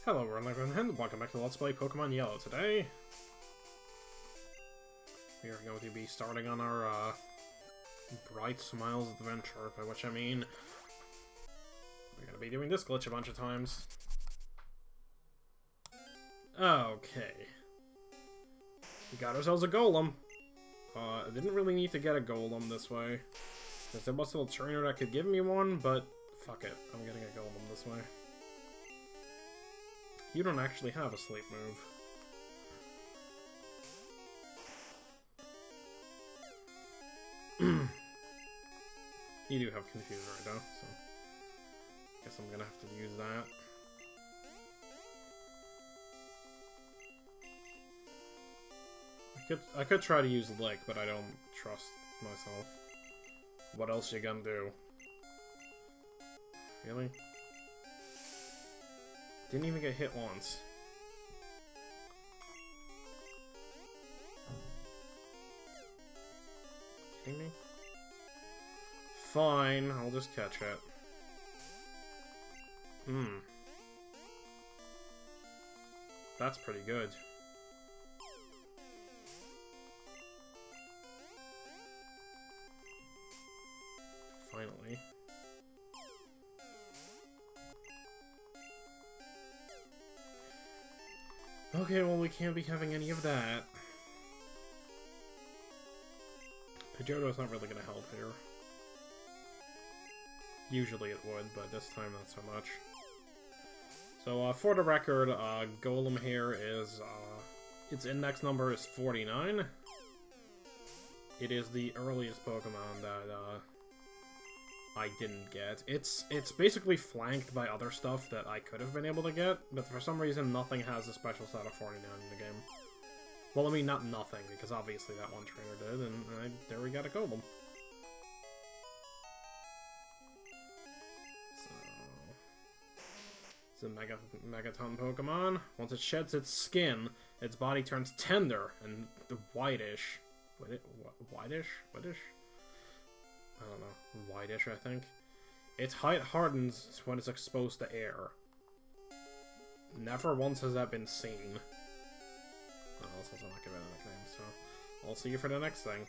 Hello everyone, and welcome back to Let's Play Pokemon Yellow. Today, we are going to be starting on our Bright Smiles adventure, by which I mean we're going to be doing this glitch a bunch of times. Okay. We got ourselves a Golem. I didn't really need to get a Golem this way, because there was still a trainer that could give me one, but fuck it, I'm getting a Golem this way. You don't actually have a sleep move. You do have Confuse right though, so guess I'm gonna have to use that. I could try to use Lick, but I don't trust myself. What else you gonna do? Really? Didn't even get hit once. Kidding me? Fine, I'll just catch it. That's pretty good. Finally. Okay, well, we can't be having any of that. Pidgeotto's not really going to help here. Usually it would, but this time not so much. So, for the record, Golem here is, its index number is 49. It is the earliest Pokemon that, I didn't get. It's basically flanked by other stuff that I could have been able to get, but for some reason nothing has a special set of 49 in the game. Well, I mean, not nothing, because obviously that one trainer did, and there we got a Golem. So, it's a Megaton Pokemon. Once it sheds its skin, its body turns tender and whitish. Whitish? I don't know, whitish, I think. Its height hardens when it's exposed to air. Never once has that been seen. Oh, that's also not giving it a nickname, so I'll see you for the next thing.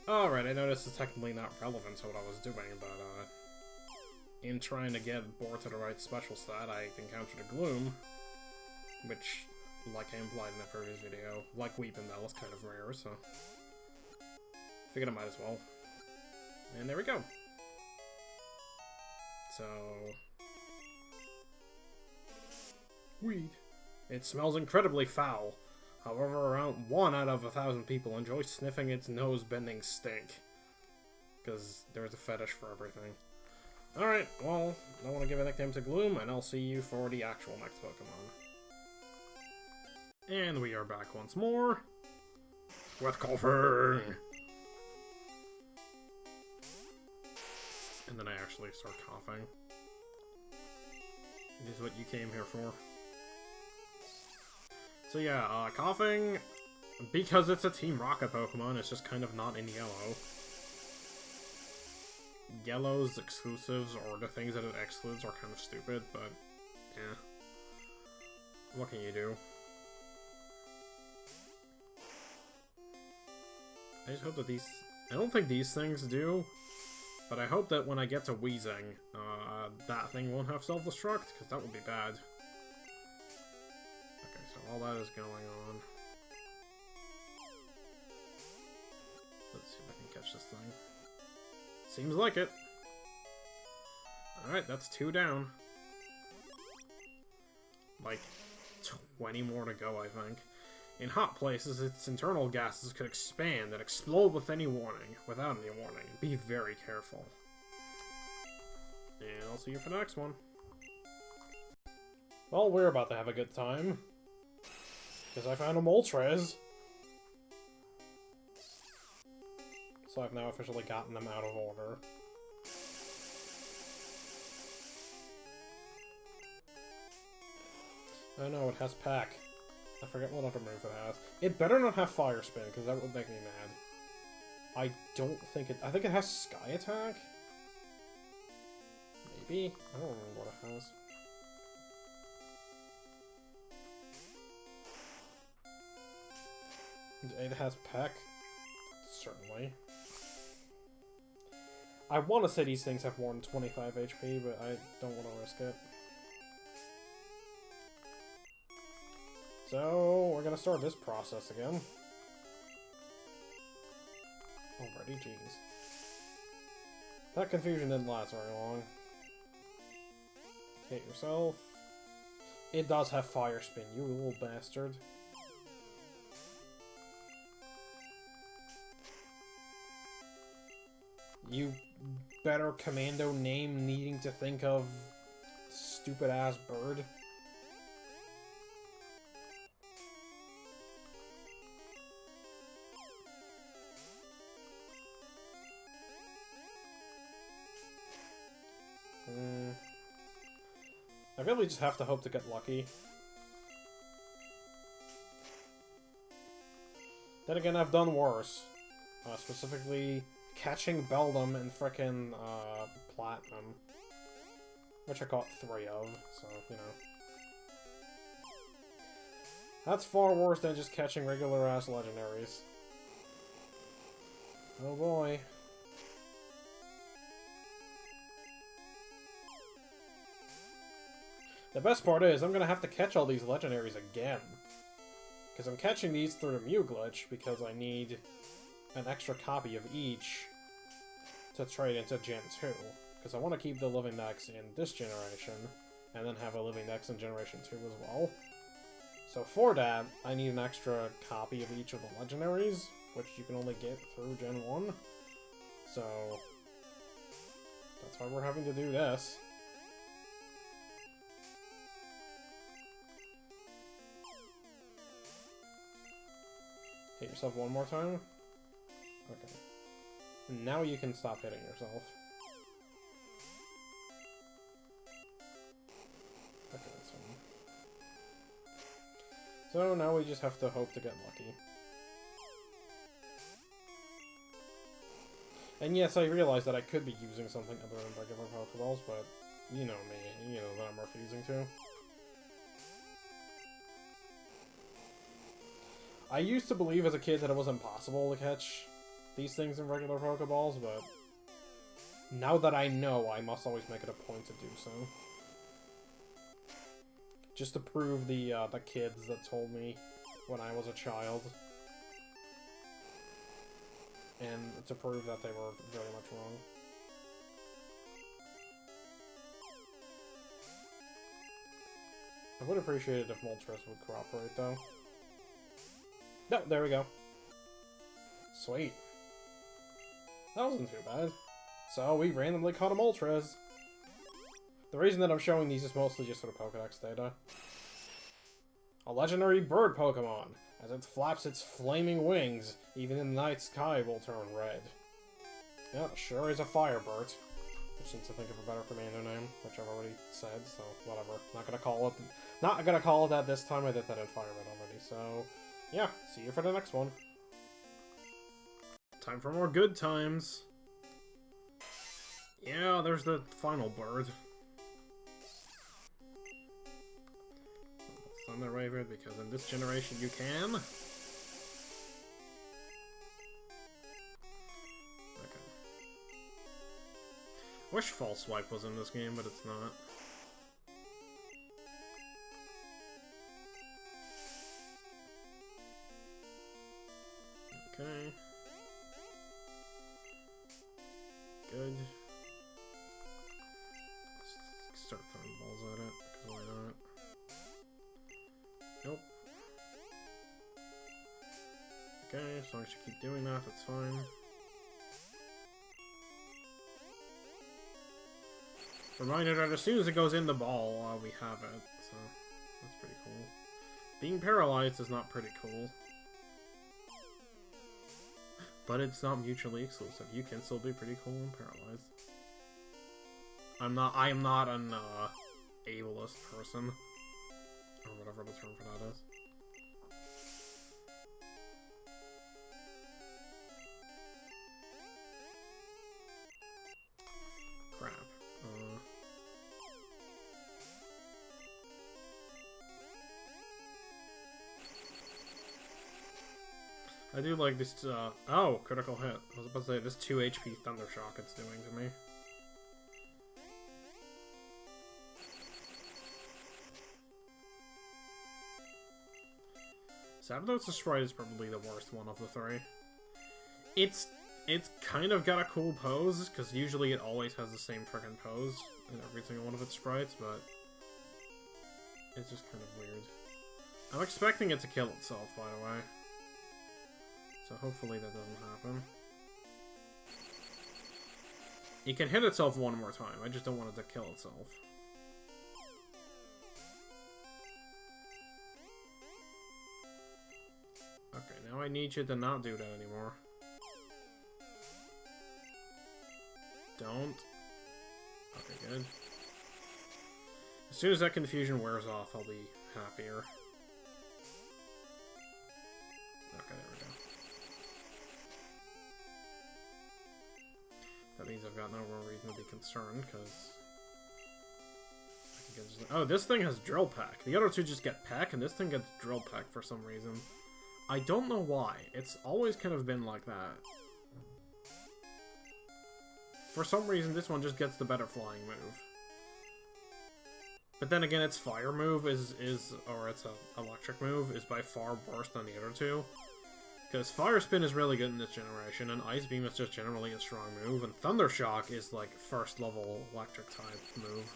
Alright, I know this is technically not relevant to what I was doing, but, in trying to get Boar to the right special stat, I encountered a Gloom, which, like I implied in the previous video, like Weepinbell, is kind of rare, so figured I might as well. And there we go. So, weed. It smells incredibly foul. However, around 1 out of 1,000 people enjoy sniffing its nose-bending stink. Because there's a fetish for everything. Alright, well, I want to give a nickname to Gloom, and I'll see you for the actual next Pokemon. And we are back once more with coughing. And then I actually start coughing. It is what you came here for. So yeah, coughing, because it's a Team Rocket Pokemon, it's just kind of not in yellow. Yellow's exclusives, or the things that it excludes, are kind of stupid, but yeah. What can you do? I just hope that these... I don't think these things do. But I hope that when I get to Weezing, that thing won't have self-destruct, because that would be bad. Okay, so all that is going on. Let's see if I can catch this thing. Seems like it. Alright, that's 2 down. Like, 20 more to go, I think. In hot places, its internal gases could expand and explode without any warning. Be very careful. And I'll see you for the next one. Well, we're about to have a good time. Because I found a Moltres. So I've now officially gotten them out of order. Oh no, it has Pack. I forget what other move it has. It better not have Fire Spin, because that would make me mad. I don't think it... I think it has Sky Attack? Maybe? I don't remember what it has. It has Peck. Certainly. I want to say these things have more than 25 HP, but I don't want to risk it. So, we're gonna start this process again. Already, jeez. That confusion didn't last very long. Hit yourself. It does have Fire Spin, you little bastard. You better commando name needing to think of stupid ass bird. I really just have to hope to get lucky. Then again, I've done worse. Specifically, catching Beldum and frickin' Platinum. Which I caught 3 of, so, you know. That's far worse than just catching regular-ass legendaries. Oh boy. The best part is, I'm gonna have to catch all these legendaries again. Because I'm catching these through the Mew glitch, because I need an extra copy of each to trade into Gen 2. Because I want to keep the Living Dex in this generation, and then have a Living Dex in Generation 2 as well. So for that, I need an extra copy of each of the legendaries, which you can only get through Gen 1. So that's why we're having to do this. Hit yourself one more time. Okay. And now you can stop hitting yourself. Okay, that's fine. So now we just have to hope to get lucky. And yes, I realize that I could be using something other than regular Pokeballs, but you know me, you know that I'm refusing to. I used to believe as a kid that it was impossible to catch these things in regular Pokeballs, but now that I know, I must always make it a point to do so. Just to prove the kids that told me when I was a child. And to prove that they were very much wrong. I would appreciate it if Moltres would cooperate, though. No, there we go. Sweet. That wasn't too bad. So, we randomly caught a Moltres. The reason that I'm showing these is mostly just for the Pokedex data. A legendary bird Pokemon. As it flaps its flaming wings, even in the night sky will turn red. Yeah, sure is a Firebird. Just need to think of a better commando name, which I've already said, so whatever. Not gonna call it that this time. I did that in Fire Red already, so yeah, see you for the next one. Time for more good times. Yeah, there's the final bird. Thunder Waver, because in this generation you can. Okay. I wish False Swipe was in this game, but it's not. Okay. Good. Let's start throwing balls at it, because why not? Nope. Okay, as long as you keep doing that, that's fine. Reminder that as soon as it goes in the ball, we have it, so that's pretty cool. Being paralyzed is not pretty cool. But it's not mutually exclusive. You can still be pretty cool and paralyzed. I am not an, ableist person. Or whatever the term for that is. Crap. I do like this, oh, critical hit. I was about to say, this 2 HP Thunder Shock it's doing to me. Zapdos Sprite is probably the worst one of the three. It's kind of got a cool pose, because usually it always has the same frickin' pose in every single one of its sprites, but it's just kind of weird. I'm expecting it to kill itself, by the way. So hopefully that doesn't happen. It can hit itself one more time, I just don't want it to kill itself. Okay, now I need you to not do that anymore. Don't. Okay, good. As soon as that confusion wears off, I'll be happier. Okay, there we go. That means I've got no real reason to be concerned, because... Oh, this thing has Drill Peck. The other two just get Peck, and this thing gets Drill Peck for some reason. I don't know why. It's always kind of been like that. For some reason, this one just gets the better flying move. But then again, its fire move or its electric move is by far worse than the other two. Because Fire Spin is really good in this generation, and Ice Beam is just generally a strong move, and Thunder Shock is like first level electric type move.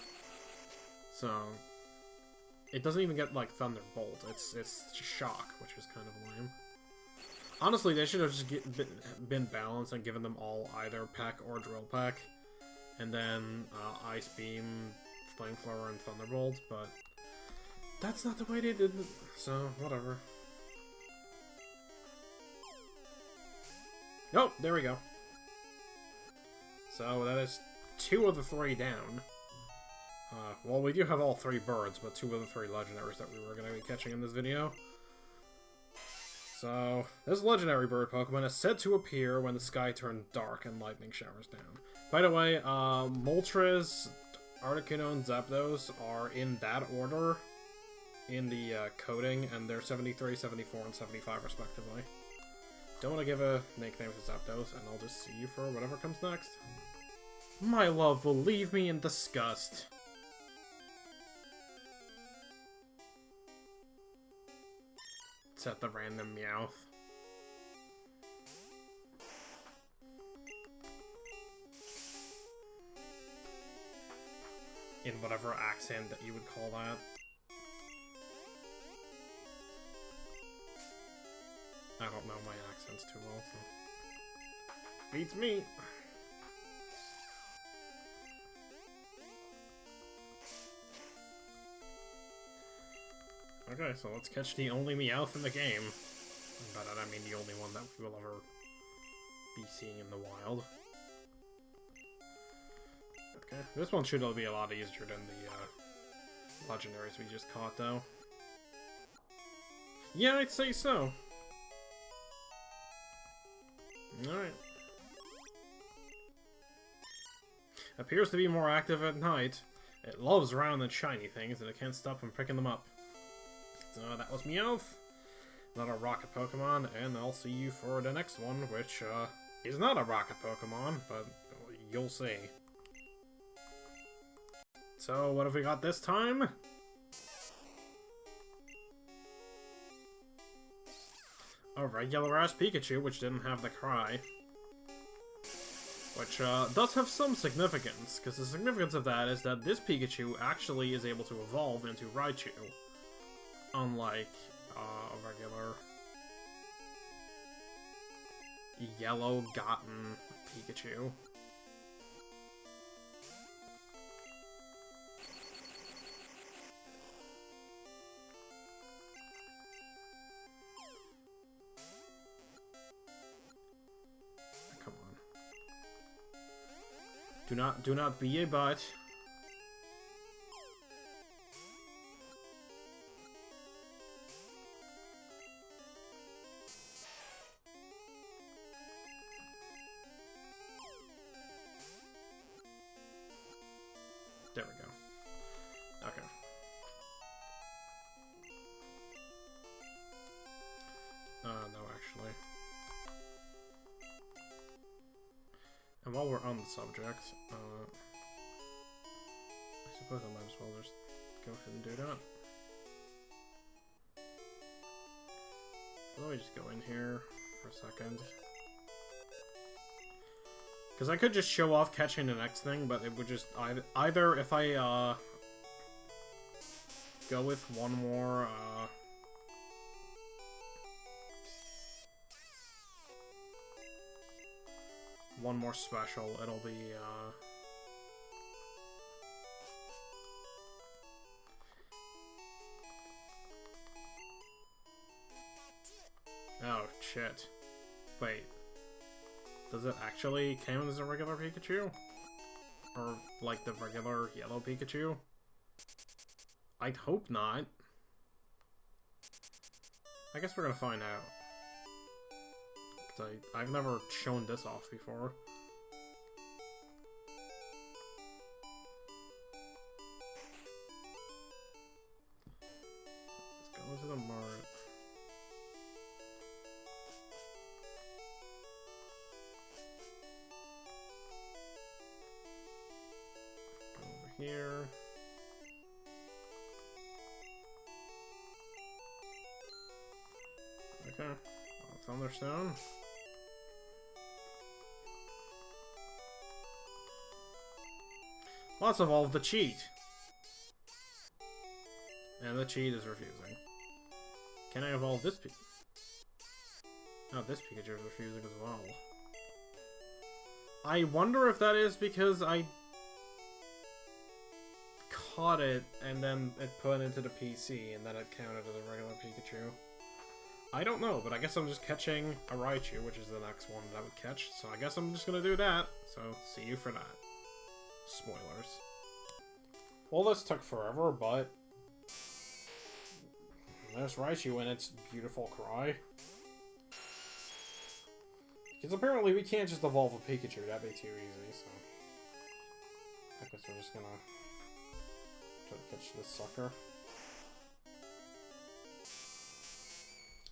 So it doesn't even get like Thunderbolt, it's Shock, which is kind of lame. Honestly, they should have just been balanced and given them all either Peck or Drill Peck, and then Ice Beam, Flamethrower, and Thunderbolt, but that's not the way they did it, so whatever. Oh, there we go. So that is 2 of the 3 down. Well, we do have all 3 birds, but 2 of the 3 legendaries that we were going to be catching in this video. So, this legendary bird Pokemon is said to appear when the sky turns dark and lightning showers down. By the way, Moltres, Articuno, and Zapdos are in that order in the coding, and they're 73, 74, and 75 respectively. Don't want to give a nickname to Zapdos, and I'll just see you for whatever comes next. My love will leave me in disgust. Set the random Meowth. In whatever accent that you would call that. I don't know my accents too well, so... Beats me! Okay, so let's catch the only Meowth in the game. By that I mean the only one that we will ever be seeing in the wild. Okay, this one should be a lot easier than the legendaries we just caught, though. Yeah, I'd say so. Alright. Appears to be more active at night. It loves round and shiny things, and it can't stop from picking them up. So that was Meowth. Not a rocket Pokemon, and I'll see you for the next one, which is not a rocket Pokemon, but you'll see. So what have we got this time? A regular-ass Pikachu, which didn't have the cry. Which does have some significance, because the significance of that is that this Pikachu actually is able to evolve into Raichu. Unlike a regular yellow-gotten Pikachu. Come on. Do not be a butt. There we go. Okay. No, actually. while we're on the subject, I suppose I might as well just go ahead and do that. Let me just go in here for a second. Because I could just show off catching the next thing, but it would just... Either if I, go with one more, special, it'll be, oh, shit. Wait. Does it actually count as a regular Pikachu? Or, like, the regular yellow Pikachu? I'd hope not. I guess we're gonna find out. 'Cause I've never shown this off before. Let's go into the mart. Here. Okay. Thunderstone. Let's evolve the cheat. And the cheat is refusing. Can I evolve this Pikachu? Oh, this Pikachu is refusing as well. I wonder if that is because I caught it, and then it put into the PC, and then it counted as a regular Pikachu. I don't know, but I guess I'm just catching a Raichu, which is the next one that I would catch, so I guess I'm just gonna do that. So, see you for that. Spoilers. Well, this took forever, but there's Raichu and its beautiful cry. Because apparently we can't just evolve a Pikachu, that'd be too easy, so I guess we're just gonna try to catch this sucker.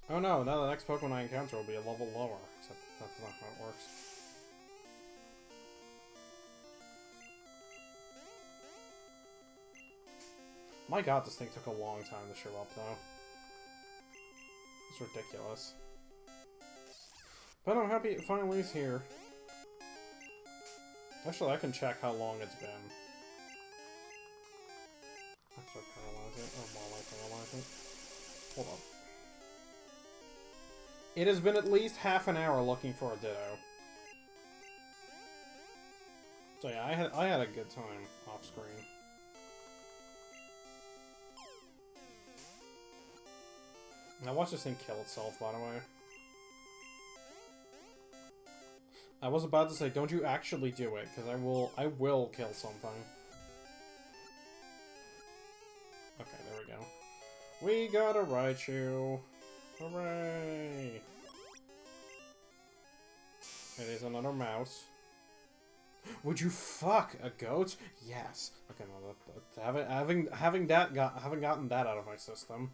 Oh no, now the next Pokemon I encounter will be a level lower, except that's not how it works. My god, this thing took a long time to show up, though. It's ridiculous. But I'm happy it finally is here. Actually, I can check how long it's been. Actually, paralyze it. Or more like paralyze it. Hold on. It has been at least half an hour looking for a Ditto. So yeah, I had a good time off screen. Now watch this thing kill itself, by the way. I was about to say, don't you actually do it, because I will kill something. Okay, there we go. We got a Raichu. Hooray! It is another mouse. Would you fuck a goat? Yes. Okay, no, having gotten that out of my system.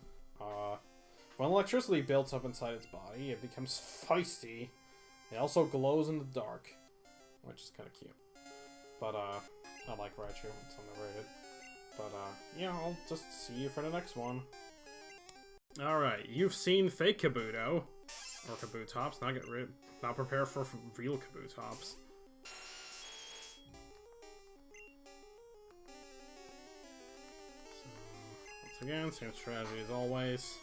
When electricity builds up inside its body, it becomes feisty. It also glows in the dark, which is kind of cute. But I like Raichu. It's underrated. But yeah, I'll just see you for the next one. Alright, you've seen fake Kabuto, or Kabutops, not prepare for real Kabutops. So, once again, same strategy as always.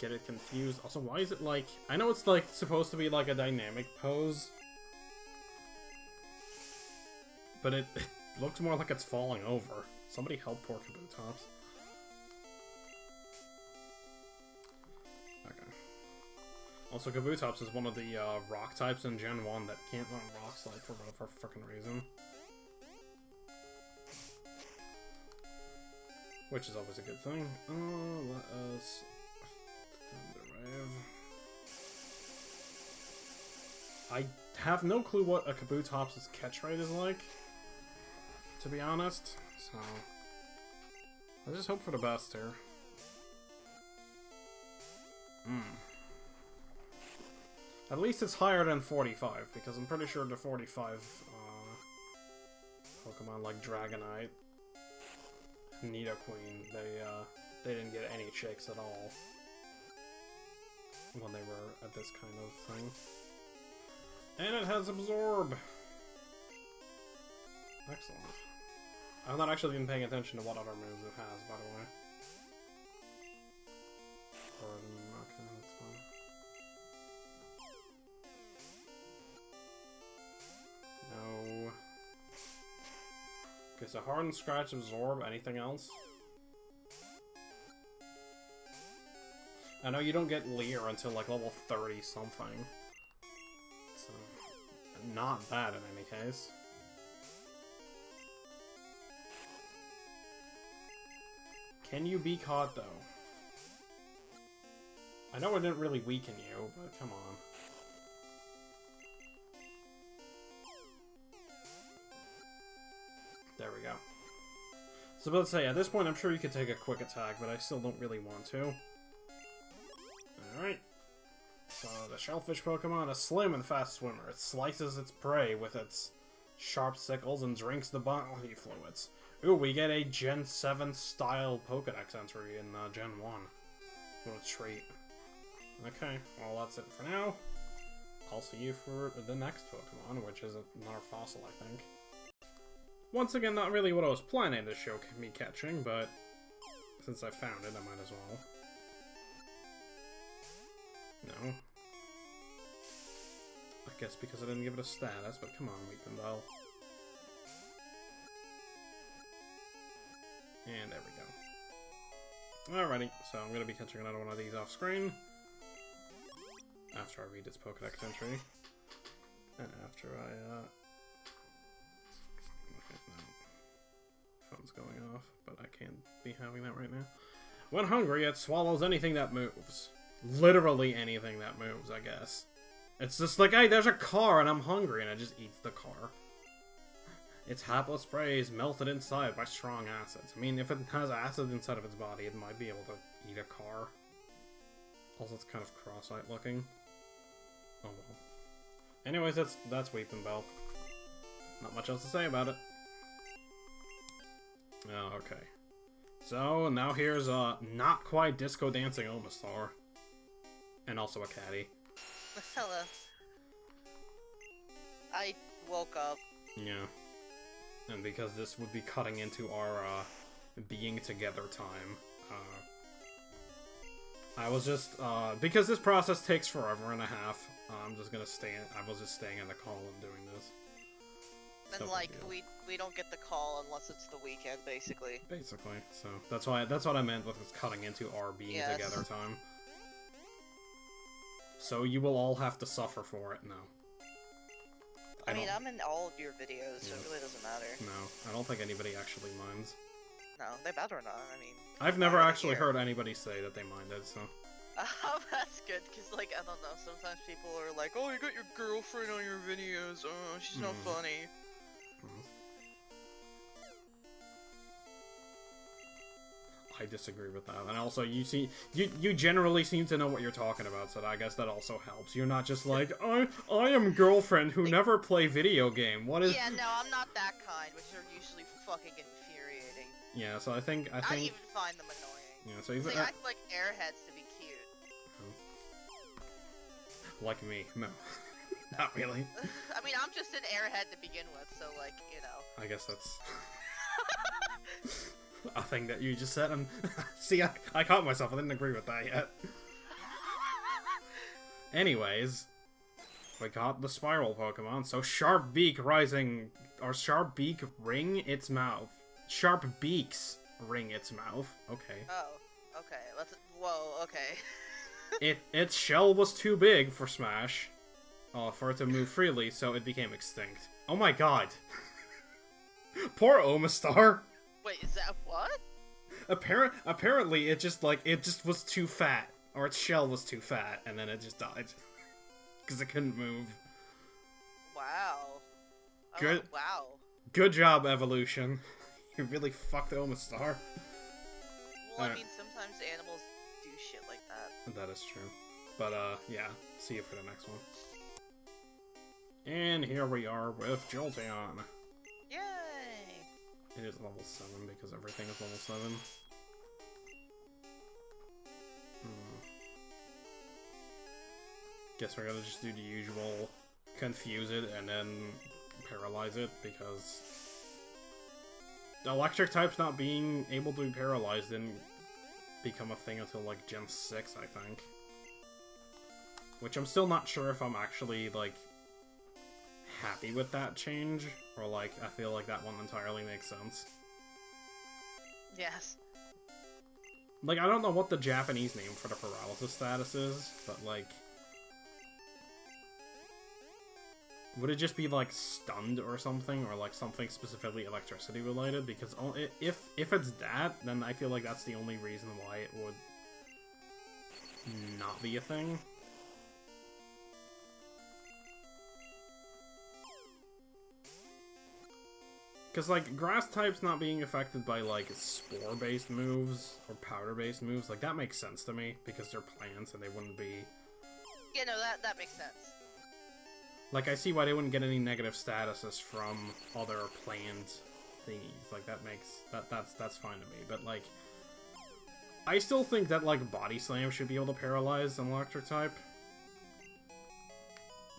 Get it confused. Also, why is it like... I know it's like supposed to be like a dynamic pose, but it looks more like it's falling over. Somebody help poor Kabutops. Also, Kabutops is one of the rock types in Gen 1 that can't run Rock Slide for whatever frickin' reason. Which is always a good thing. Let us... I have no clue what a Kabutops' catch rate is like, to be honest, so... I just hope for the best here. At least it's higher than 45, because I'm pretty sure the 45 Pokemon like Dragonite, Nidoqueen, they didn't get any chicks at all when they were at this kind of thing. And it has Absorb! Excellent. I've not actually been paying attention to what other moves it has, by the way. Okay, that's fine. No. Okay, so Harden, Scratch, Absorb, anything else? I know you don't get Leer until like level 30 something. So, not that in any case. Can you be caught though? I know it didn't really weaken you, but come on. There we go. So let's say, at this point I'm sure you could take a quick attack, but I still don't really want to. Alright. So the Shellfish Pokemon, a slim and fast swimmer. It slices its prey with its sharp sickles and drinks the bodily fluids. Ooh, we get a Gen 7 style Pokedex entry in Gen 1. What a treat. Okay, well that's it for now. I'll see you for the next Pokemon, which is another fossil, I think. Once again, not really what I was planning to show me catching, but since I found it, I might as well. No. I guess because I didn't give it a status, but come on, Weepinbell. And there we go. Alrighty, so I'm going to be catching another one of these off screen. After I read its Pokedex entry. And after I, okay, no. Phone's going off, but I can't be having that right now. When hungry, it swallows anything that moves. Literally anything that moves, I guess. It's just like, hey, there's a car and I'm hungry, and it just eats the car. Its hapless prey is melted inside by strong acids. I mean, if it has acid inside of its body, it might be able to eat a car. Also, it's kind of cross-eyed looking. Oh well. Anyways, that's Weepinbell. Not much else to say about it. Oh, okay. So, now here's not quite disco dancing Omastar. And also a caddy. Hello. I woke up. Yeah. And because this would be cutting into our being together time, I was just because this process takes forever and a half. I'm just gonna stay. I was just staying in the call and doing this. And like we don't get the call unless it's the weekend, basically. Basically, so that's what I meant with this cutting into our being together time. So you will all have to suffer for it now. I mean, I'm in all of your videos, so it really doesn't matter. No, I don't think anybody actually minds. No, they better not, I mean... I've never actually heard anybody say that they minded, so... Oh, that's good, because, like, I don't know, sometimes people are like, oh, you got your girlfriend on your videos, oh, she's not funny. I disagree with that, and also you generally seem to know what you're talking about, so I guess that also helps. You're not just like I am girlfriend who never play video game. What is? Yeah, no, I'm not that kind, which are usually fucking infuriating. Yeah, so I think I even find them annoying. Yeah, so even I like airheads to be cute. Like me, no, not really. I mean, I'm just an airhead to begin with, so like I guess that's. A thing that you just said, and see, I caught myself. I didn't agree with that yet. Anyways, we got the Spiral Pokemon. So Sharp Beak rising, or Sharp Beak ring its mouth. Sharp Beaks ring its mouth. Okay. Oh, okay. Whoa. Okay. Its shell was too big for Smash, for it to move freely, so it became extinct. Oh my god. Poor Omastar. Wait, is that what? Apparently, it just was too fat, or its shell was too fat, and then it just died because it couldn't move. Wow. Good. Wow. Good job, evolution. You really fucked Omastar. Well, I mean, sometimes animals do shit like that. That is true. But, yeah, see you for the next one. And here we are with Jolteon. Yay! It is level 7 because everything is level 7. Guess we're gonna just do the usual confuse it and then paralyze it because the electric types not being able to be paralyzed didn't become a thing until like Gen 6, I think. Which I'm still not sure if I'm actually like happy with that change, or like I feel like that one entirely makes sense. Yes. Like, I don't know what the Japanese name for the paralysis status is, but like, would it just be like stunned or something, or like something specifically electricity related? Because if it's that, then I feel like that's the only reason why it would not be a thing. Because, like, grass types not being affected by, like, spore-based moves or powder-based moves, like, that makes sense to me, because they're plants and they wouldn't be... Yeah, no, that makes sense. Like, I see why they wouldn't get any negative statuses from other plant thingies. Like, that makes... That's fine to me, but, like... I still think that, like, Body Slam should be able to paralyze an electric type.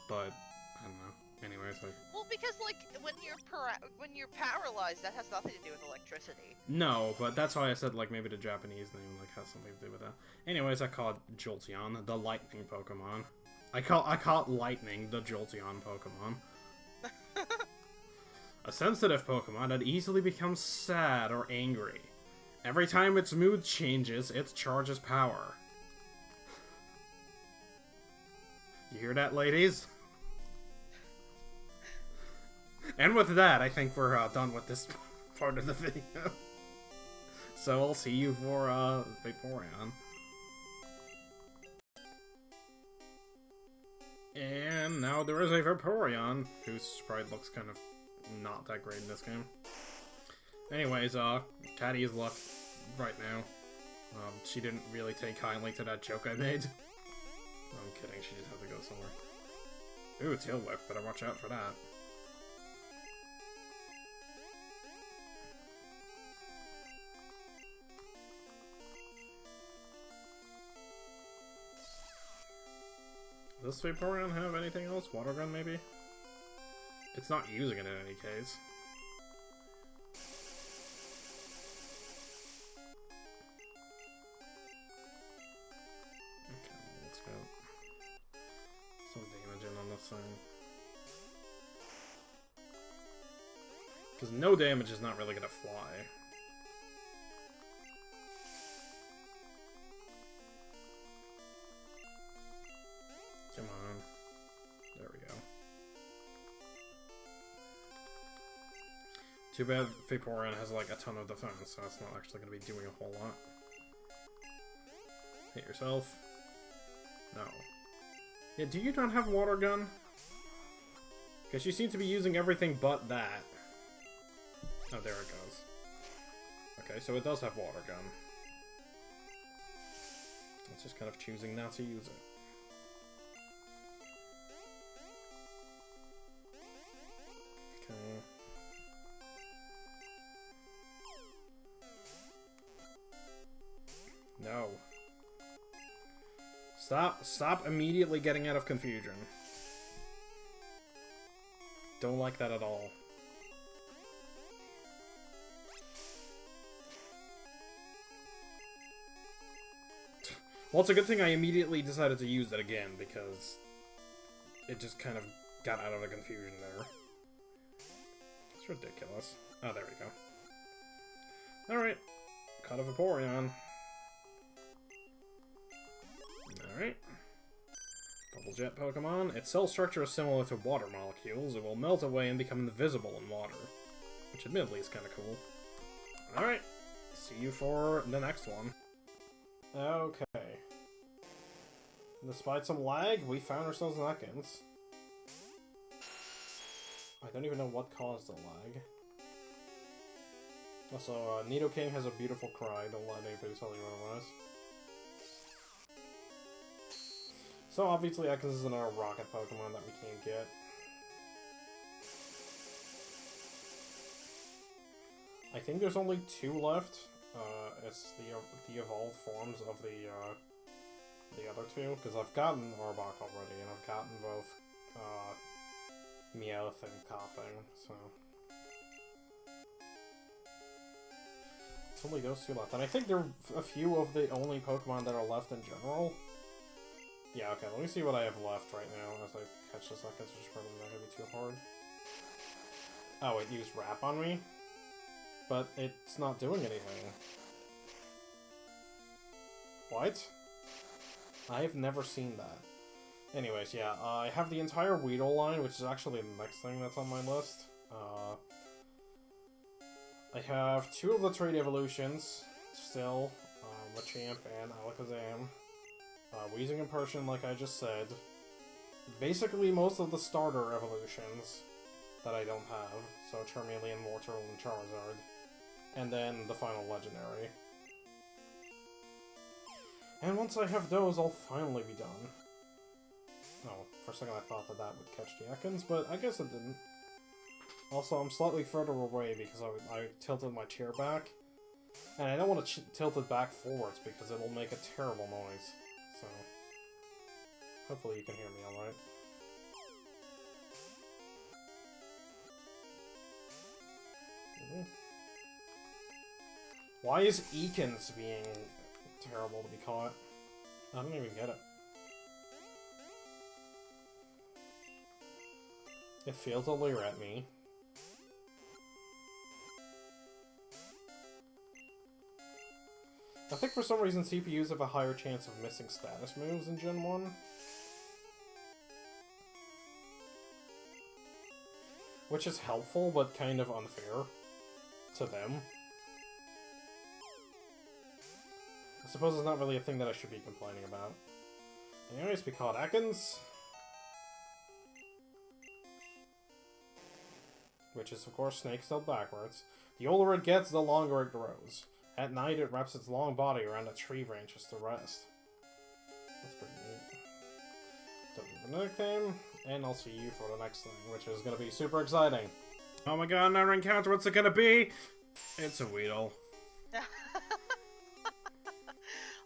But, I don't know. Anyways, like... Well, because, like, when you're paralyzed, that has nothing to do with electricity. No, but that's why I said, like, maybe the Japanese name, like, has something to do with that. Anyways, I call it Jolteon, the lightning Pokemon. I call it Lightning, the Jolteon Pokemon. A sensitive Pokemon that easily becomes sad or angry. Every time its mood changes, it charges power. You hear that, ladies? And with that, I think we're done with this part of the video. So I'll see you for Vaporeon. And now there is a Vaporeon, whose sprite looks kind of not that great in this game. Anyways, Caddy is left right now. She didn't really take kindly to that joke I made. I'm kidding, she just had to go somewhere. Ooh, Tail Whip, better watch out for that. Does Vaporeon have anything else? Water Gun, maybe? It's not using it in any case. Okay, let's go. Some damage in on this thing. Because no damage is not really gonna fly. Come on. There we go. Too bad Vaporeon has like a ton of defense, so it's not actually going to be doing a whole lot. Hit yourself. No. Yeah, do you not have Water Gun? Because you seem to be using everything but that. Oh, there it goes. Okay, so it does have Water Gun. It's just kind of choosing not to use it. Okay. No. Stop immediately getting out of confusion. Don't like that at all. Well, it's a good thing I immediately decided to use it again, because it just kind of got out of the confusion there. It's ridiculous. Oh, there we go. Alright. Cut a Vaporeon. Alright. Bubble Jet Pokemon. Its cell structure is similar to water molecules. It will melt away and become invisible in water. Which admittedly is kind of cool. Alright. See you for the next one. Okay. Despite some lag, we found ourselves in Ekans. I don't even know what caused the lag. Also, Nidoking has a beautiful cry, don't let anybody tell you otherwise. So obviously Ekans is another rocket Pokemon that we can't get. I think there's only 2 left. It's the evolved forms of the other 2, because I've gotten Arbok already, and I've gotten both Meowth and Coughing, so... It's only those 2 left, and I think they're a few of the only Pokemon that are left in general. Yeah, okay, let me see what I have left right now as I catch this Ekans, which is probably not going to be too hard. Oh, it used Wrap on me? But it's not doing anything. What? I've never seen that. Anyways, yeah, I have the entire Weedle line, which is actually the next thing that's on my list. I have 2 of the trait evolutions, still, Machamp and Alakazam. Weezing and Persian, like I just said. Basically, most of the starter evolutions that I don't have, so Charmeleon, Mortal, and Charizard. And then the final legendary. And once I have those, I'll finally be done. Oh, for a second I thought that that would catch the Ekans, but I guess it didn't. Also, I'm slightly further away because I tilted my chair back. And I don't want to tilt it back forwards because it'll make a terrible noise. So, hopefully you can hear me alright. Why is Ekans being terrible to be caught? I don't even get it. It failed to leer at me. I think for some reason CPUs have a higher chance of missing status moves in Gen 1. Which is helpful, but kind of unfair to them. I suppose it's not really a thing that I should be complaining about. Anyways, we caught Ekans. Which is, of course, Snake spelled backwards. The older it gets, the longer it grows. At night, it wraps its long body around a tree branches to rest. That's pretty neat. Don't need the nickname, and I'll see you for the next thing, which is going to be super exciting. Oh my god, another encounter, what's it going to be? It's a Weedle.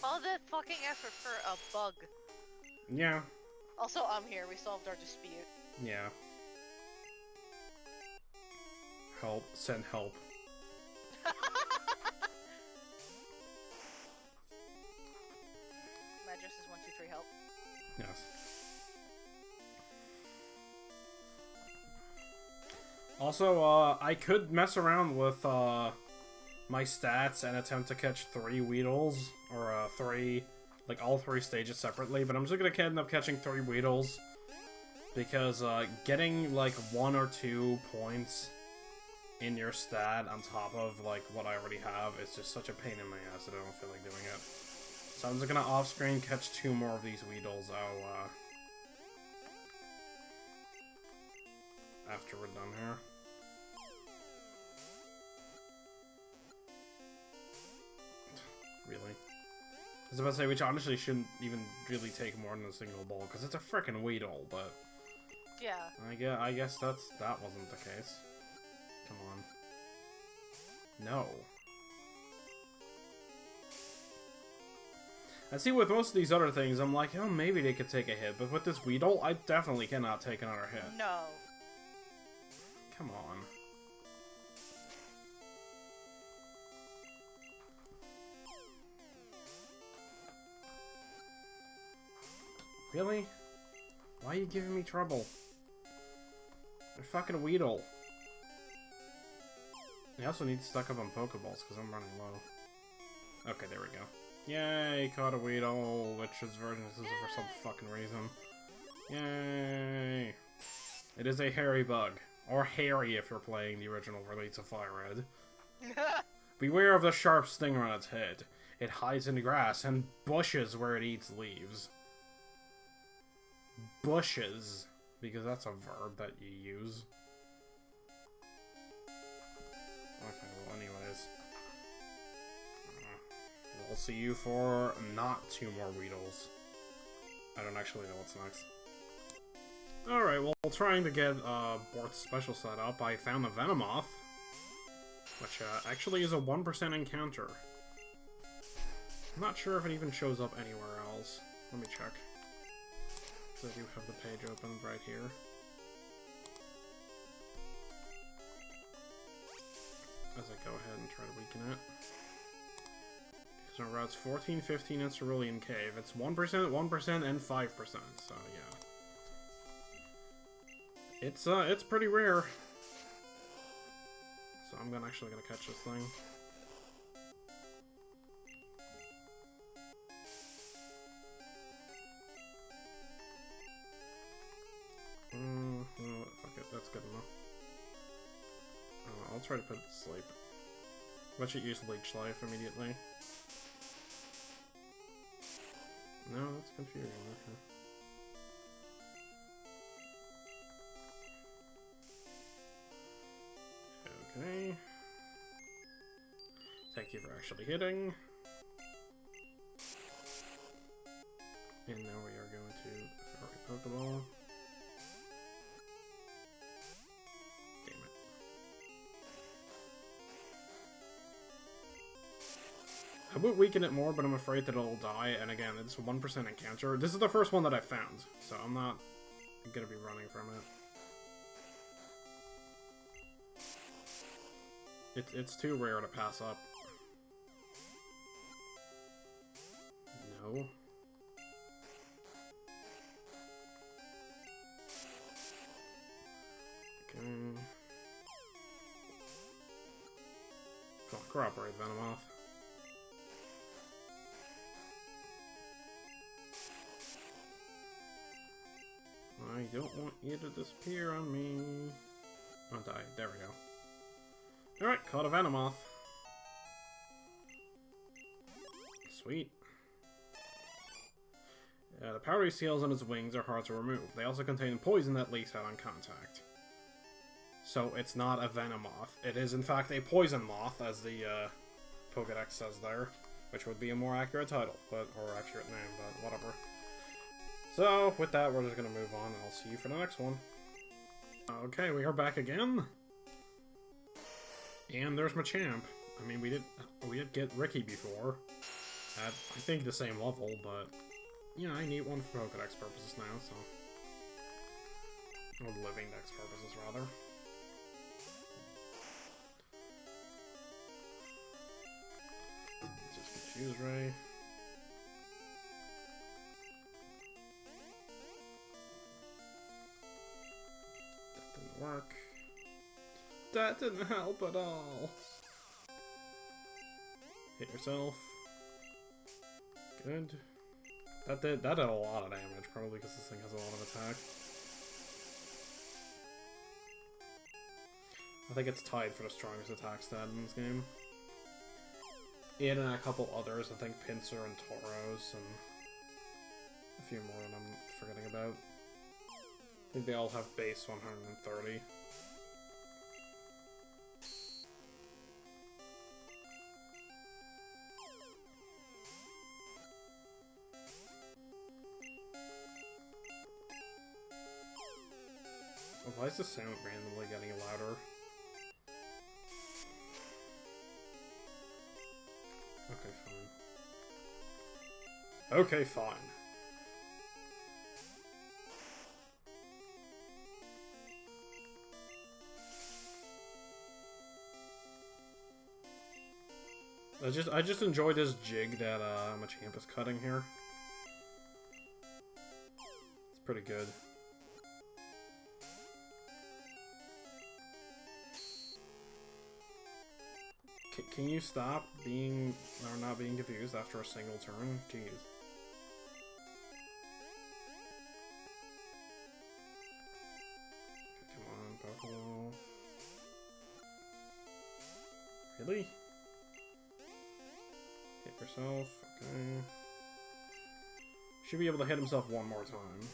All that fucking effort for a bug. Yeah. Also, I'm here. We solved our dispute. Yeah. Help. Send help. My address is 123 help. Yes. Also, I could mess around with, my stats and attempt to catch 3 Weedles, or, 3, like, all 3 stages separately, but I'm just gonna end up catching 3 Weedles, because, getting, like, 1 or 2 points in your stat on top of, like, what I already have is just such a pain in my ass that I don't feel like doing it. So I'm just gonna off-screen catch 2 more of these Weedles, after we're done here. Really? I was about to say, which honestly shouldn't even really take more than a single ball, because it's a frickin' Weedle, but... Yeah. I guess that wasn't the case. Come on. No. I see with most of these other things, I'm like, oh, maybe they could take a hit, but with this Weedle, I definitely cannot take another hit. No. Come on. Really? Why are you giving me trouble? They're fucking Weedle. I also need to stock up on Pokeballs, because I'm running low. Okay, there we go. Yay, caught a Weedle, which is version for some fucking reason. Yay! It is a hairy bug. Or hairy if you're playing the original release of Fire Red. Beware of the sharp stinger on its head. It hides in the grass and bushes where it eats leaves. Bushes. Because that's a verb that you use. Okay, well anyways. We'll see you for not 2 more Weedles. I don't actually know what's next. Alright, well, trying to get Bort's special set up, I found a Venomoth, which actually is a 1% encounter. I'm not sure if it even shows up anywhere else. Let me check. Because I do have the page open right here. As I go ahead and try to weaken it. So routes 14, 15, and Cerulean Cave. It's 1%, 1%, and 5%, so yeah. It's pretty rare. So I'm actually gonna catch this thing. No, fuck it, that's good enough. I'll try to put it to sleep. Let you use Leech Life immediately. No, that's confusing. Okay. Thank you for actually hitting. And now we are going to Fairy Pokeball. Damn it. I would weaken it more, but I'm afraid that it'll die, and again, it's a 1% encounter. This is the first one that I found, so I'm not gonna be running from it. It's too rare to pass up. No. Okay. Come on, cooperate, Venomoth. I don't want you to disappear on me. Oh, die. There we go. Alright, caught a Venomoth. Sweet. The powdery seals on its wings are hard to remove. They also contain poison that leaks out on contact. So it's not a Venomoth. It is in fact a poison moth, as the Pokédex says there. Which would be a more accurate title, or accurate name, but whatever. So, with that, we're just gonna move on, and I'll see you for the next one. Okay, we are back again. And there's Machamp. I mean, we did get Ricky before. At, I think, the same level, but... You know, I need one for Pokédex purposes now, so... Or Living Dex purposes, rather. Just get Choose Ray. That didn't work. That didn't help at all. Hit yourself. Good. That did a lot of damage, probably because this thing has a lot of attack. I think it's tied for the strongest attack stat in this game. It and a couple others, I think Pinsir and Tauros, and a few more that I'm forgetting about. I think they all have base 130. Why is the sound randomly getting louder? Okay, fine. Okay, fine. I just enjoy this jig that Machamp is cutting here. It's pretty good. Can you stop being, or not being confused after a single turn? Jeez. Come on, Pokeball. Really? Hit yourself, okay. Should be able to hit himself one more time.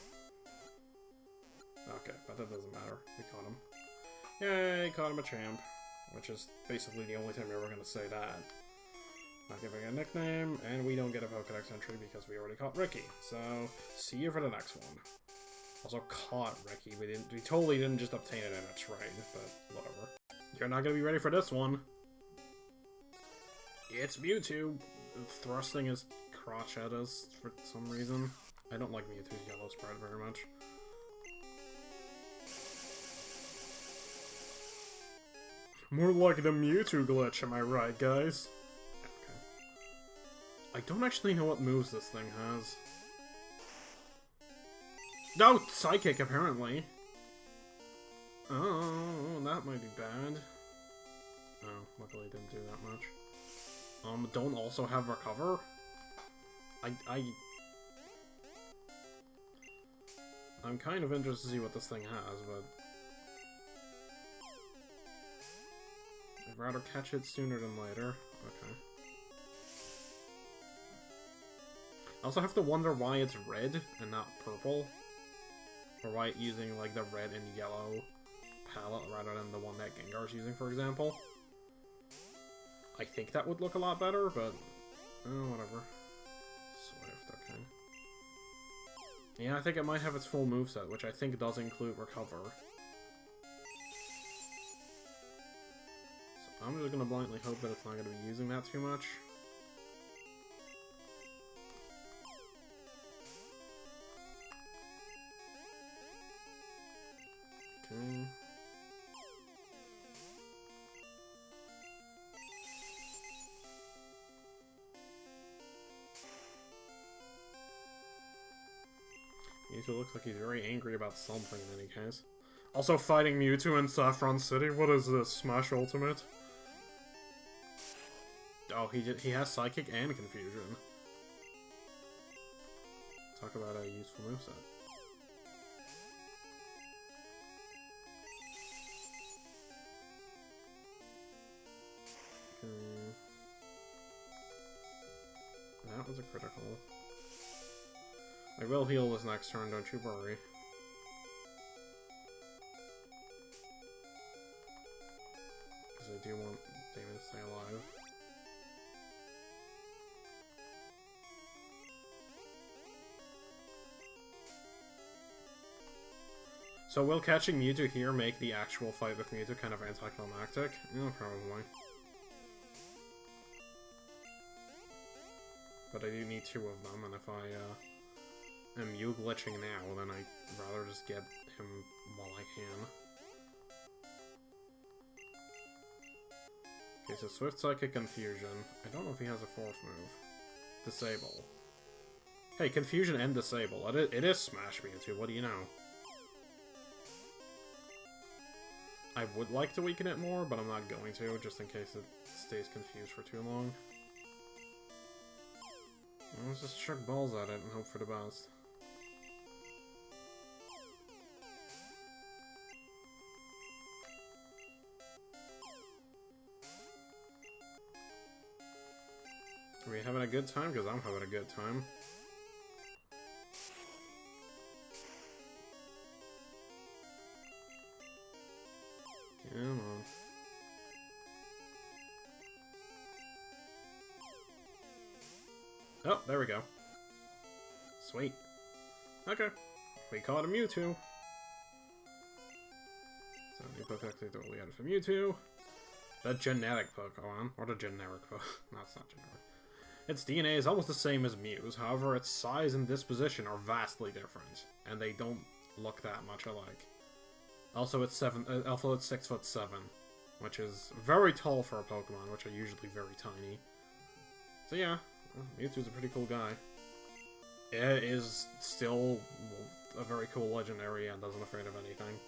Okay, but that doesn't matter. We caught him. Yay, caught him a champ. Which is basically the only time you're ever going to say that. Not giving a nickname, and we don't get a Pokédex entry because we already caught Ricky. So, see you for the next one. Also caught Ricky. We totally didn't just obtain it in a trade, but whatever. You're not gonna be ready for this one. It's Mewtwo, thrusting his crotch at us for some reason. I don't like Mewtwo's yellow spread very much. More like the Mewtwo glitch, am I right, guys? Okay. I don't actually know what moves this thing has. No! Psychic, apparently. Oh, that might be bad. Oh, luckily it didn't do that much. Don't also have Recover? I'm kind of interested to see what this thing has, but... I'd rather catch it sooner than later. Okay. I also have to wonder why it's red and not purple. Or why it's using, like, the red and yellow palette rather than the one that Gengar's using, for example. I think that would look a lot better, but... oh, whatever. Swift, okay. Yeah, I think it might have its full moveset, which I think does include Recover. So I'm just gonna blindly hope that it's not gonna be using that too much. Okay. Mewtwo looks like he's very angry about something in any case. Also fighting Mewtwo in Saffron City? What is this, Smash Ultimate? Oh, he has Psychic and Confusion. Talk about a useful moveset. Okay. That was a critical. I will heal this next turn, don't you worry. Because I do want Damon to stay alive. So will catching Mewtwo here make the actual fight with Mewtwo kind of anticlimactic? Yeah, probably. But I do need 2 of them, and if I am Mew glitching now, then I'd rather just get him while I can. Okay, so Swift Psychic Confusion. I don't know if he has a 4th move. Disable. Hey, Confusion and Disable. It is Smash Mewtwo, what do you know? I would like to weaken it more, but I'm not going to, just in case it stays confused for too long. Let's just chuck balls at it and hope for the best. Are we having a good time? Because I'm having a good time. Come on. Oh, there we go. Sweet. Okay. We caught a Mewtwo. So, new Pokédex totally added for Mewtwo. The genetic Pokemon. Or the generic Pokemon. No, it's not generic. Its DNA is almost the same as Mew's, however, its size and disposition are vastly different. And they don't look that much alike. Also, it's 6'7", which is very tall for a Pokemon, which are usually very tiny. So yeah. Well, Mewtwo's a pretty cool guy. It is still a very cool legendary and doesn't afraid of anything.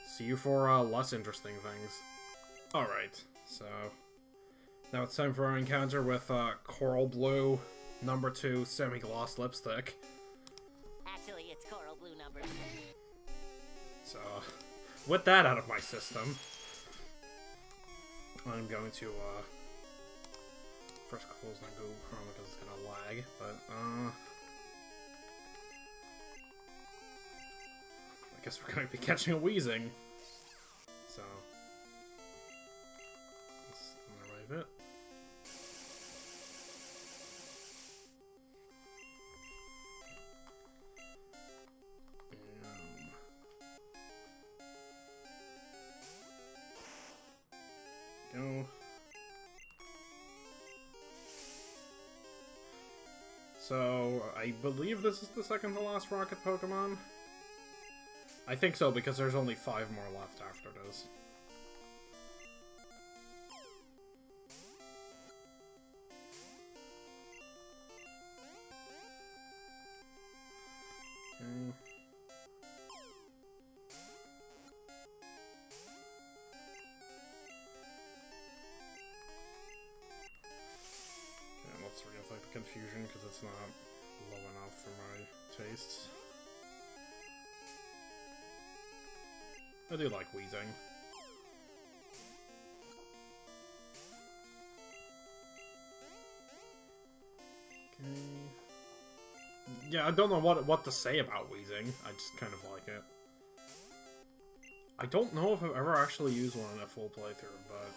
See you for less interesting things. Alright, so... now it's time for our encounter with Coral Blue #2 Semi-Gloss Lipstick. Actually, it's Coral Blue #2. So, with that out of my system, I'm going to, first close that Google Chrome because it's gonna lag, but, I guess we're gonna be catching a Weezing. So, let's remove it. So, I believe this is the second to last rocket Pokemon? I think so, because there's only 5 more left after this. Okay. Let's reapply the confusion because it's not low enough for my tastes. I do like wheezing. Okay. Yeah, I don't know what to say about wheezing. I just kind of like it. I don't know if I've ever actually used one in a full playthrough, but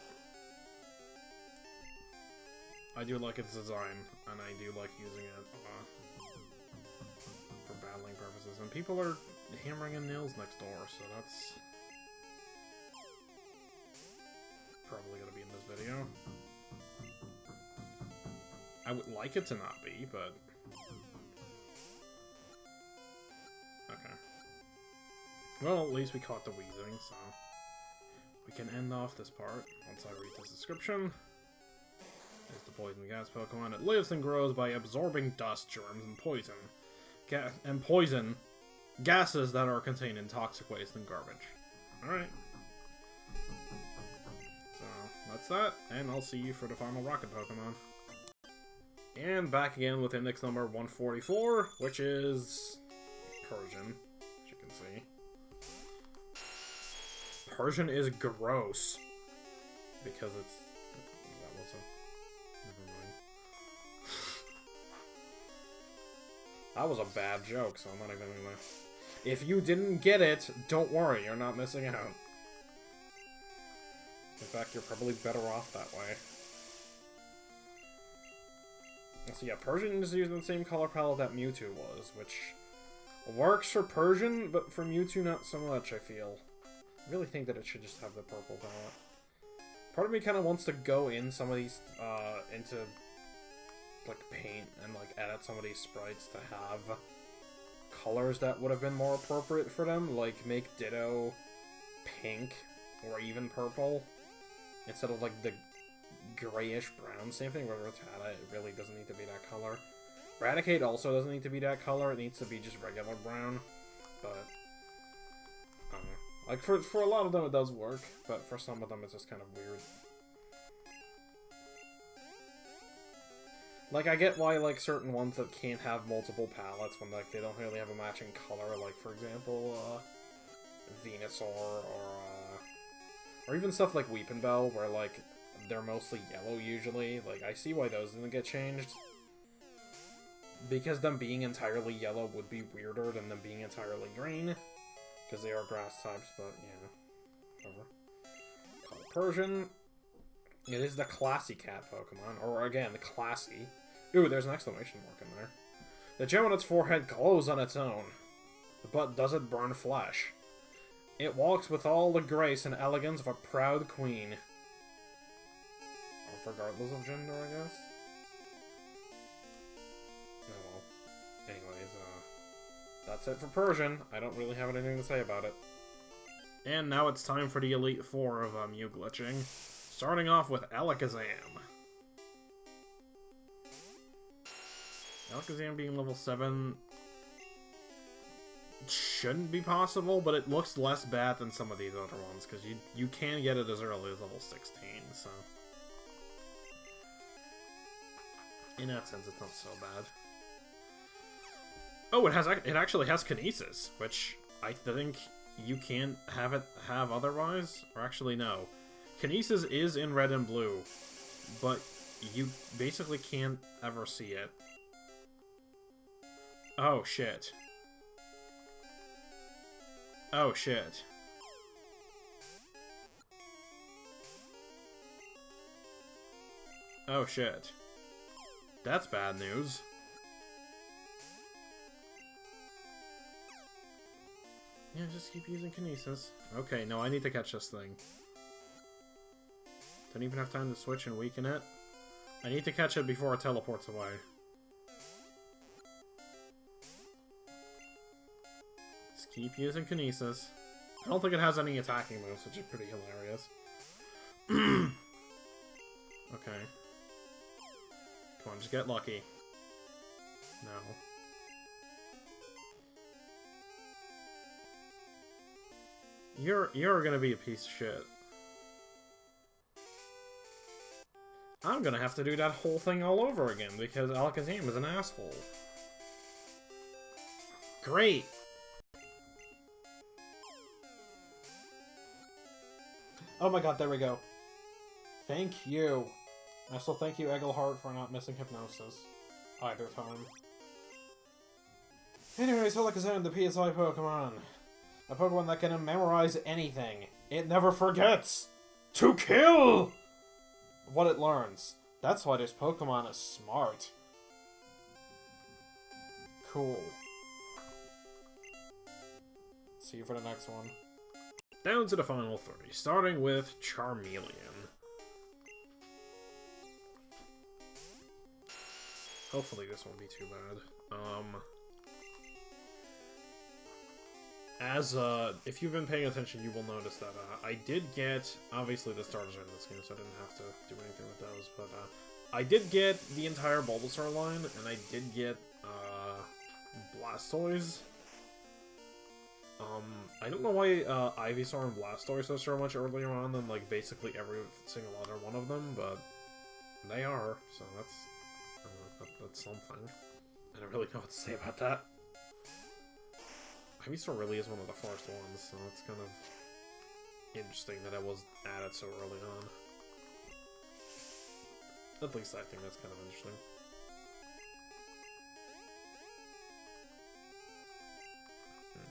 I do like its design, and I do like using it for battling purposes. And people are hammering in nails next door, so that's probably gonna be in this video. I would like it to not be, but okay. Well, at least we caught the wheezing, so we can end off this part once I read this description. It's the poison gas Pokemon. It lives and grows by absorbing dust, germs, and poison. Poison gases that are contained in toxic waste and garbage. Alright. So, that's that, and I'll see you for the final rocket Pokemon. And back again with index number 144, which is Persian, as you can see. Persian is gross. Because it's... that was a... never mind. That was a bad joke, so I'm not even gonna... If you didn't get it, don't worry, you're not missing out. In fact, you're probably better off that way. So yeah, Persian is using the same color palette that Mewtwo was, which works for Persian, but for Mewtwo not so much, I feel. I really think that it should just have the purple palette. Part of me kind of wants to go in some of these, into, like, paint and, like, edit some of these sprites to have colors that would have been more appropriate for them, like, make Ditto pink, or even purple, instead of, like, the grayish brown. Same thing with Rattata, it really doesn't need to be that color. Raticate also doesn't need to be that color, it needs to be just regular brown, but I don't know. Like, for a lot of them it does work, but for some of them it's just kind of weird. Like, I get why, like, certain ones that can't have multiple palettes when, like, they don't really have a matching color, like, for example, Venusaur, or even stuff like Weepinbell, where, like, they're mostly yellow usually. Like, I see why those didn't get changed. Because them being entirely yellow would be weirder than them being entirely green. Because they are grass types, but yeah. Whatever. Call it Persian. It is the classy cat Pokemon. Or again, the classy. Ooh, there's an exclamation mark in there. The gem on its forehead glows on its own. But doesn't burn flesh. It walks with all the grace and elegance of a proud queen. Regardless of gender, I guess. Oh well. Anyways, that's it for Persian. I don't really have anything to say about it. And now it's time for the Elite Four of Mew glitching. Starting off with Alakazam. Alakazam being level 7 shouldn't be possible, but it looks less bad than some of these other ones, because you can get it as early as level 16, so... in that sense, it's not so bad. Oh, it actually has Kinesis, which I think you can't have otherwise. Or actually, no. Kinesis is in red and blue, but you basically can't ever see it. Oh, shit. Oh, shit. Oh, shit. That's bad news. Yeah, just keep using Kinesis. Okay, no, I need to catch this thing. Don't even have time to switch and weaken it. I need to catch it before it teleports away. keep using Kinesis. I don't think it has any attacking moves, which is pretty hilarious. Okay. Come on, just get lucky. No. You're gonna be a piece of shit. I'm gonna have to do that whole thing all over again because Alakazam is an asshole. Great! Oh my god, there we go. Thank you. Also, thank you, Egglehart, for not missing Hypnosis. Either time. Anyways, Alakazam, the PSI Pokemon. A Pokemon that can memorize anything. It never forgets! To kill! What it learns. That's why this Pokemon is smart. Cool. See you for the next one. Down to the final 3, starting with Charmeleon. Hopefully this won't be too bad. If you've been paying attention, you will notice that, I did get, obviously the starters are in this game, so I didn't have to do anything with those, but, I did get the entire Bulbasaur line, and I did get, Blastoise. I don't know why, Ivysaur and Blastoise are so much earlier on than, like, basically every single other one of them, but they are, so that's something. I don't really know what to say about that. Ivysaur really is one of the first ones, so it's kind of interesting that it was added so early on. At least I think that's kind of interesting.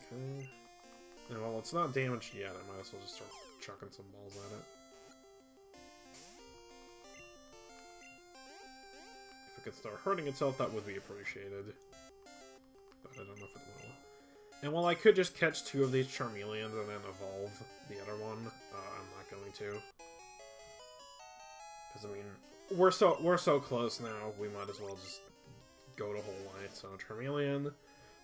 Okay. And while it's not damaged yet, I might as well just start chucking some balls at it. If it could start hurting itself, that would be appreciated. But I don't know if it will. And while I could just catch 2 of these Charmeleons and then evolve the other one, I'm not going to. Because, I mean, we're so close now, we might as well just go to whole light. So, Charmeleon.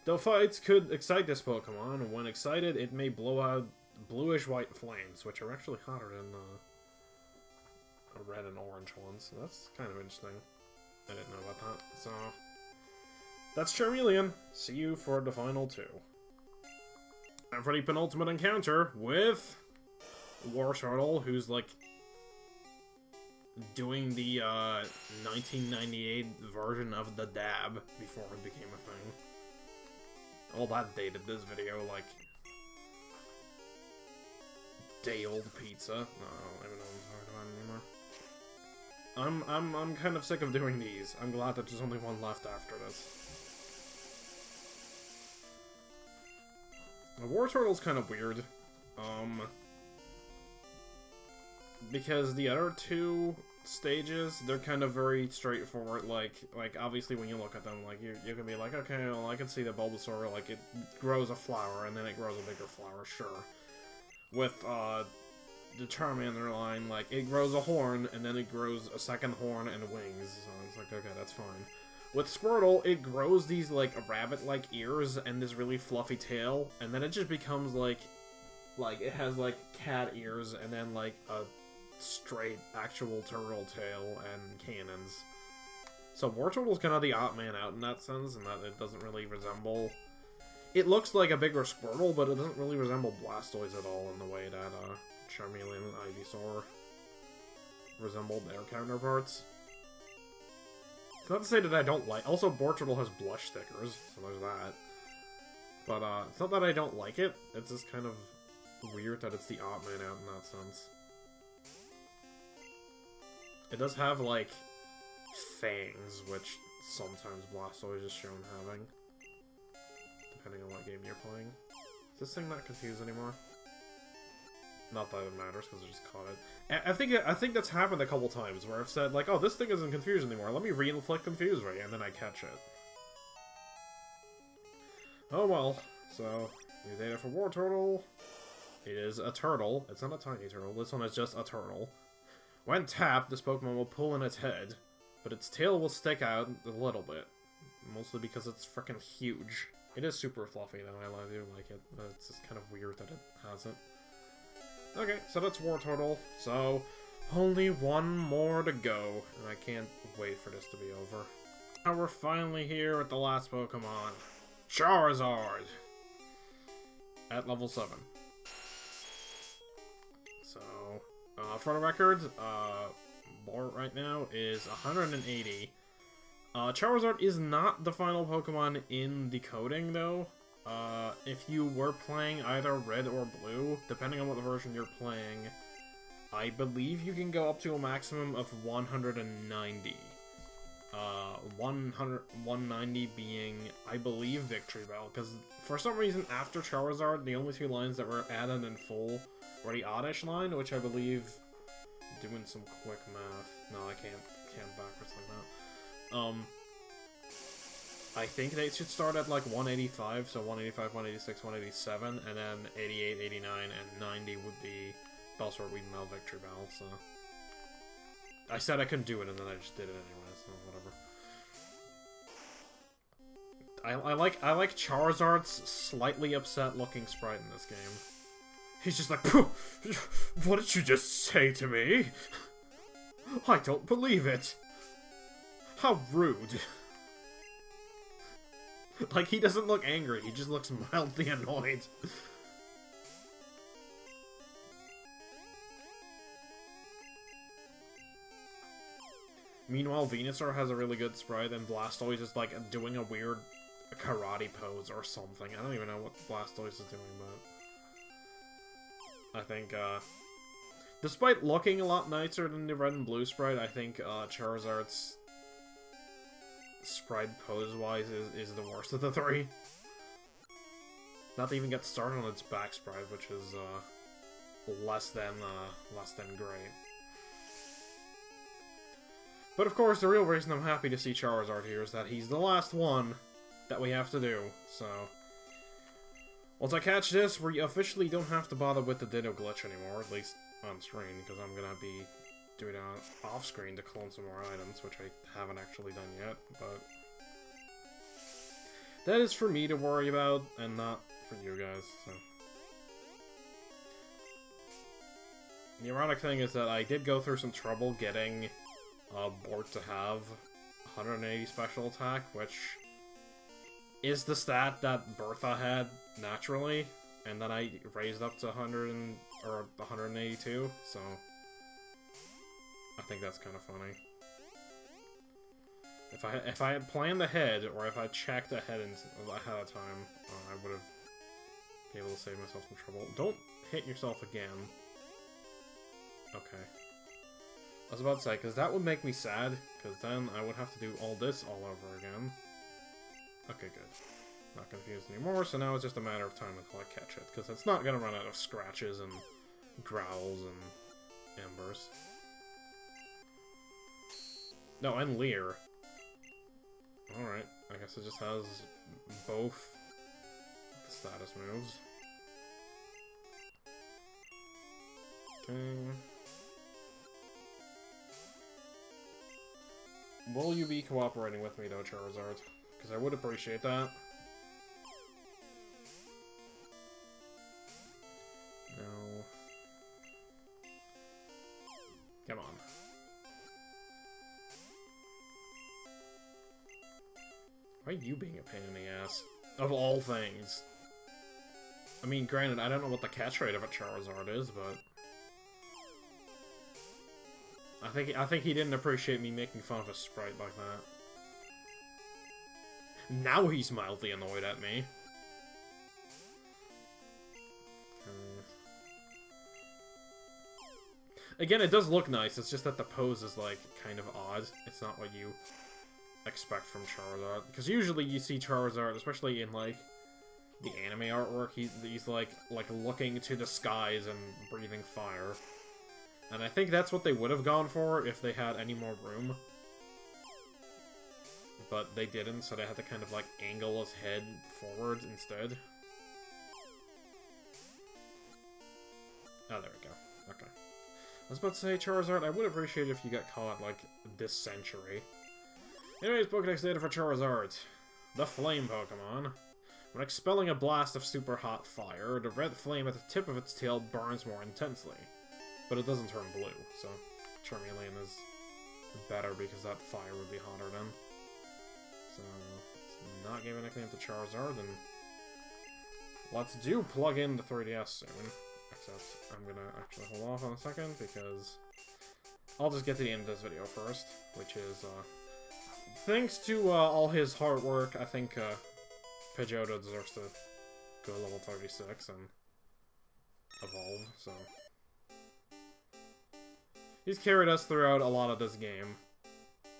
Though fights could excite this Pokemon, when excited, it may blow out bluish-white flames, which are actually hotter than the red and orange ones. So that's kind of interesting. I didn't know about that. So, that's Charmeleon. See you for the final 2. And for the penultimate encounter with Wartortle, who's like doing the 1998 version of the dab before it became a thing. All that dated this video like day-old pizza. No, I don't even know what I'm talking about anymore. I'm kind of sick of doing these. I'm glad that there's only one left after this. The Wartortle's kind of weird, because the other 2 stages, they're kind of very straightforward, like obviously when you look at them, like, you can be like, okay, well, I can see that Bulbasaur, like, it grows a flower, and then it grows a bigger flower, sure. With, the Charmander line, like, it grows a horn, and then it grows a second horn and wings, so it's like, okay, that's fine. With Squirtle, it grows these, like, rabbit-like ears and this really fluffy tail, and then it just becomes, like, it has, like, cat ears and then, like, a straight, actual turtle tail and cannons. So Wartortle's kind of the odd man out in that sense, and that it doesn't really resemble... It looks like a bigger Squirtle, but it doesn't really resemble Blastoise at all in the way that, Charmeleon and Ivysaur resembled their counterparts. It's not to say that I don't like... Also, Wartortle has blush stickers, so there's that. But, it's not that I don't like it, it's just kind of weird that it's the odd man out in that sense. It does have, like, fangs, which sometimes Blastoise is shown having. Depending on what game you're playing. Is this thing not confused anymore? Not that it matters, because I just caught it. I think that's happened a couple times, where I've said, like, oh, this thing isn't confused anymore, let me re-inflict Confuse Ray, and then I catch it. Oh well, so, new data for Wartortle. It is a turtle. It's not a tiny turtle, this one is just a turtle. When tapped, this Pokemon will pull in its head, but its tail will stick out a little bit. Mostly because it's freaking huge. It is super fluffy though, I do like it, but it's just kind of weird that it has it. Okay, so that's War Turtle, so only one more to go, and I can't wait for this to be over. Now we're finally here with the last Pokemon, Charizard! At level 7. So, for the record, Bort right now is 180. Charizard is not the final Pokemon in the coding, though. If you were playing either Red or Blue, depending on what version you're playing, I believe you can go up to a maximum of 190. 190 being, I believe, Victory Bell, because for some reason, after Charizard, the only two lines that were added in full were the Oddish line, which I believe, doing some quick math, no, I can't backwards like that. I think they should start at like 185, so 185, 186, 187, and then 88, 89, and 90 would be Bellsword, Weedmail, Victory Bell, so... I said I couldn't do it, and then I just did it anyway, so whatever. I like Charizard's slightly upset looking sprite in this game. He's just like, what did you just say to me? I don't believe it. How rude. Like, he doesn't look angry, he just looks mildly annoyed. Meanwhile, Venusaur has a really good sprite, and Blastoise is, like, doing a weird karate pose or something. I don't even know what Blastoise is doing, but... I think, despite looking a lot nicer than the Red and Blue sprite, I think, Charizard's sprite pose-wise is the worst of the three. Not to even get started on its back sprite, which is, less than great. But of course, the real reason I'm happy to see Charizard here is that he's the last one that we have to do, so... Once I catch this, we officially don't have to bother with the Ditto glitch anymore, at least on screen, because I'm gonna be doing it off-screen to clone some more items, which I haven't actually done yet, but... That is for me to worry about, and not for you guys, so... The ironic thing is that I did go through some trouble getting Bort to have 180 special attack, which is the stat that Bertha had naturally, and then I raised up to 182, so I think that's kind of funny. If I had planned ahead, or if I checked ahead of time, I would have been able to save myself some trouble. Don't hit yourself again. Okay. I was about to say, because that would make me sad, because then I would have to do all this all over again. Okay, good. Not confused anymore, so now it's just a matter of time until I catch it, because it's not going to run out of scratches and growls and embers. No, and Leer. Alright, I guess it just has both the status moves. Okay. Will you be cooperating with me, though, Charizard? Because I would appreciate that. No. Come on. Why are you being a pain in the ass? Of all things. I mean, granted, I don't know what the catch rate of a Charizard is, but... I think he didn't appreciate me making fun of a sprite like that. Now he's mildly annoyed at me. Again, it does look nice, it's just that the pose is, like, kind of odd. It's not what you expect from Charizard. Because usually you see Charizard, especially in, like, the anime artwork, he's like looking to the skies and breathing fire. And I think that's what they would have gone for if they had any more room. But they didn't, so they had to kind of, like, angle his head forward instead. Oh, there we go. Okay. I was about to say, Charizard, I would appreciate it if you got caught, like, this century. Anyways, Pokédex data for Charizard. The Flame Pokemon. When expelling a blast of super hot fire, the red flame at the tip of its tail burns more intensely. But it doesn't turn blue, so Charmeleon is better because that fire would be hotter then. So, let's not give a nickname to Charizard, and let's do plug in the 3DS soon. Except, I'm gonna actually hold off on a second, because I'll just get to the end of this video first, which is, thanks to all his hard work, I think Pidgeotto deserves to go level 36 and evolve, so. He's carried us throughout a lot of this game.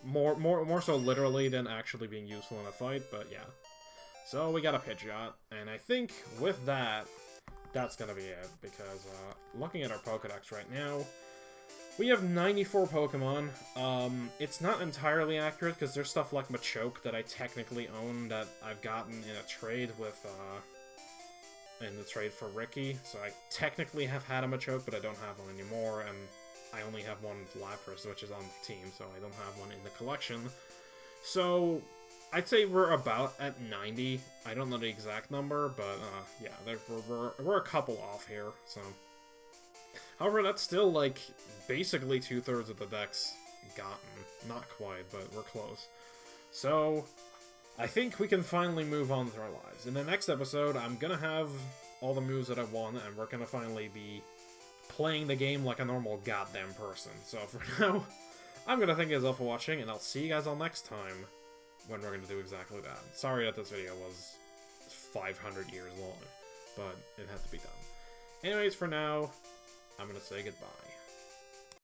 More so literally than actually being useful in a fight, but yeah. So we got a Pidgeot, and I think with that, that's gonna be it, because looking at our Pokédex right now, we have 94 Pokemon. It's not entirely accurate, because there's stuff like Machoke that I technically own that I've gotten in a trade with, in the trade for Ricky. So I technically have had a Machoke, but I don't have one anymore, and I only have one Lapras, which is on the team, so I don't have one in the collection. So I'd say we're about at 90. I don't know the exact number, but yeah, we're a couple off here, so. However, that's still, like, basically 2/3 of the deck's gotten. Not quite, but we're close. So, I think we can finally move on with our lives. In the next episode, I'm gonna have all the moves that I want, and we're gonna finally be playing the game like a normal goddamn person. So for now, I'm gonna thank you guys all for watching, and I'll see you guys all next time when we're gonna do exactly that. Sorry that this video was 500 years long, but it had to be done. Anyways, for now, I'm gonna say goodbye.